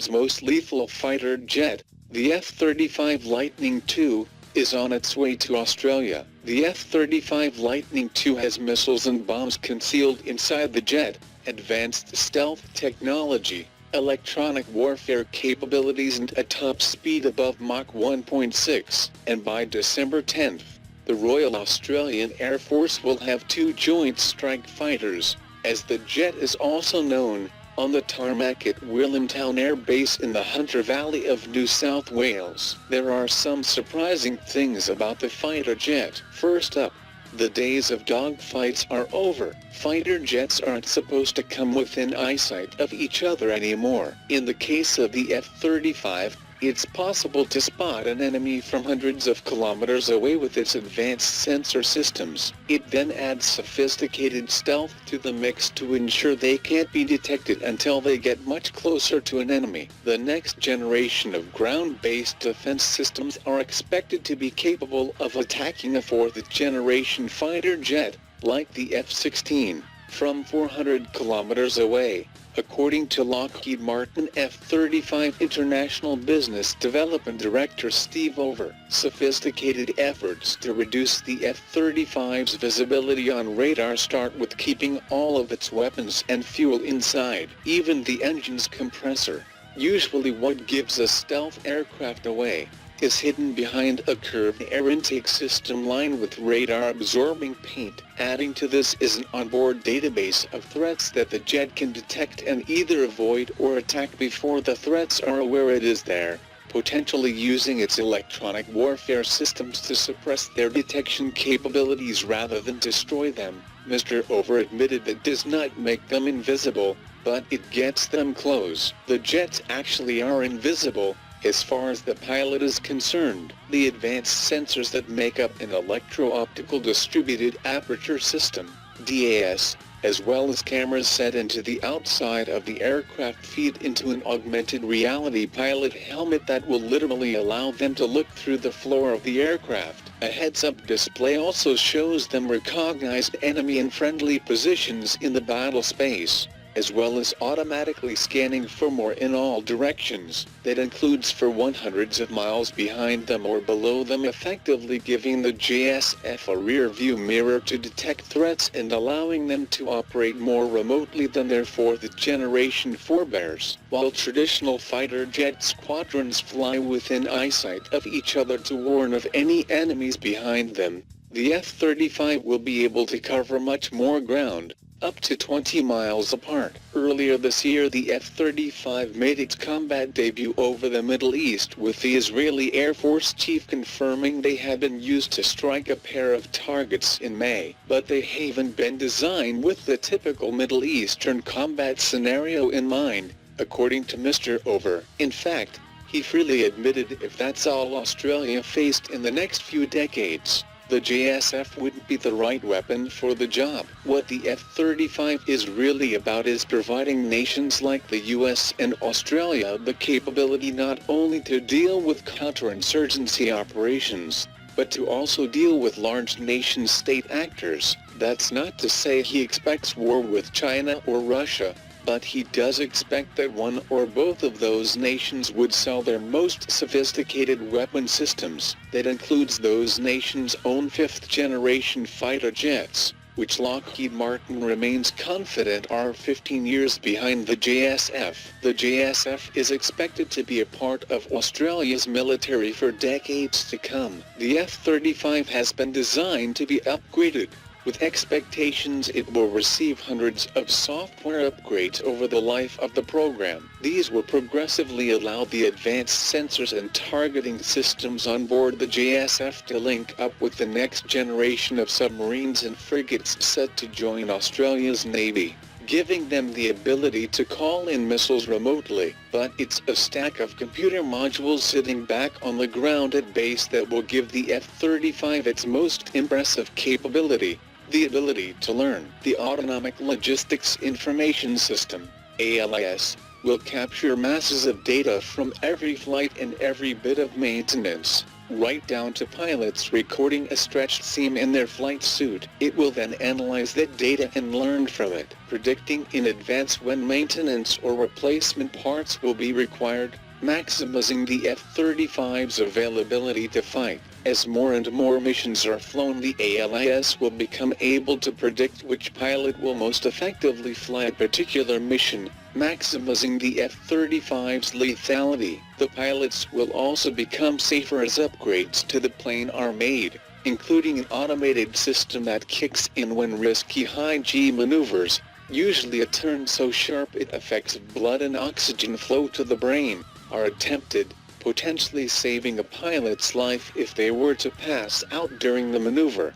world's most lethal fighter jet, the F-35 Lightning II, is on its way to Australia. The F-35 Lightning II has missiles and bombs concealed inside the jet, advanced stealth technology, electronic warfare capabilities and a top speed above Mach 1.6. And by December 10th, the Royal Australian Air Force will have 2 Joint Strike Fighters, as the jet is also known, on the tarmac at Williamtown Air Base in the Hunter Valley of New South Wales. There are some surprising things about the fighter jet. First up, the days of dogfights are over. Fighter jets aren't supposed to come within eyesight of each other anymore. In the case of the F-35, it's possible to spot an enemy from hundreds of kilometers away with its advanced sensor systems. It then adds sophisticated stealth to the mix to ensure they can't be detected until they get much closer to an enemy. The next generation of ground-based defense systems are expected to be capable of attacking a 4th-generation fighter jet, like the F-16, from 400 kilometers away. According to Lockheed Martin F-35 International Business Development Director Steve Over, sophisticated efforts to reduce the F-35's visibility on radar start with keeping all of its weapons and fuel inside, even the engine's compressor. Usually what gives a stealth aircraft away is hidden behind a curved air intake system lined with radar-absorbing paint. Adding to this is an onboard database of threats that the jet can detect and either avoid or attack before the threats are aware it is there, potentially using its electronic warfare systems to suppress their detection capabilities rather than destroy them. Mr. Over admitted that does not make them invisible, but it gets them close. The jets actually are invisible, as far as the pilot is concerned. The advanced sensors that make up an electro-optical distributed aperture system, DAS, as well as cameras set into the outside of the aircraft feed into an augmented reality pilot helmet that will literally allow them to look through the floor of the aircraft. A heads-up display also shows them recognized enemy and friendly positions in the battle space, as well as automatically scanning for more in all directions. That includes for hundreds of miles behind them or below them, effectively giving the JSF a rear-view mirror to detect threats and allowing them to operate more remotely than their 4th-generation forebears. While traditional fighter jet squadrons fly within eyesight of each other to warn of any enemies behind them, the F-35 will be able to cover much more ground, up to 20 miles apart. Earlier this year the F-35 made its combat debut over the Middle East, with the Israeli Air Force chief confirming they had been used to strike a pair of targets in May. But they haven't been designed with the typical Middle Eastern combat scenario in mind, according to Mr. Over. In fact, he freely admitted if that's all Australia faced in the next few decades, the JSF wouldn't be the right weapon for the job. What the F-35 is really about is providing nations like the US and Australia the capability not only to deal with counterinsurgency operations, but to also deal with large nation-state actors. That's not to say he expects war with China or Russia, but he does expect that one or both of those nations would sell their most sophisticated weapon systems. That includes those nations' own 5th-generation fighter jets, which Lockheed Martin remains confident are 15 years behind the JSF. The JSF is expected to be a part of Australia's military for decades to come. The F-35 has been designed to be upgraded, with expectations it will receive hundreds of software upgrades over the life of the program. These will progressively allow the advanced sensors and targeting systems on board the JSF to link up with the next generation of submarines and frigates set to join Australia's Navy, giving them the ability to call in missiles remotely. But it's a stack of computer modules sitting back on the ground at base that will give the F-35 its most impressive capability: the ability to learn. The Autonomic Logistics Information System, ALIS, will capture masses of data from every flight and every bit of maintenance, right down to pilots recording a stretched seam in their flight suit. It will then analyze that data and learn from it, predicting in advance when maintenance or replacement parts will be required, maximizing the F-35's availability to fight. As more and more missions are flown, the ALIS will become able to predict which pilot will most effectively fly a particular mission, maximizing the F-35's lethality. The pilots will also become safer as upgrades to the plane are made, including an automated system that kicks in when risky high-G maneuvers, usually a turn so sharp it affects blood and oxygen flow to the brain, are attempted, potentially saving a pilot's life if they were to pass out during the maneuver.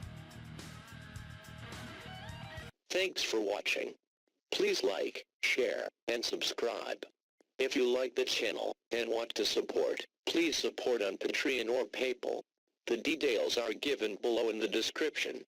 Thanks for watching. Please like, share, and subscribe. If you like the channel and want to support, please support on Patreon or PayPal. The details are given below in the description.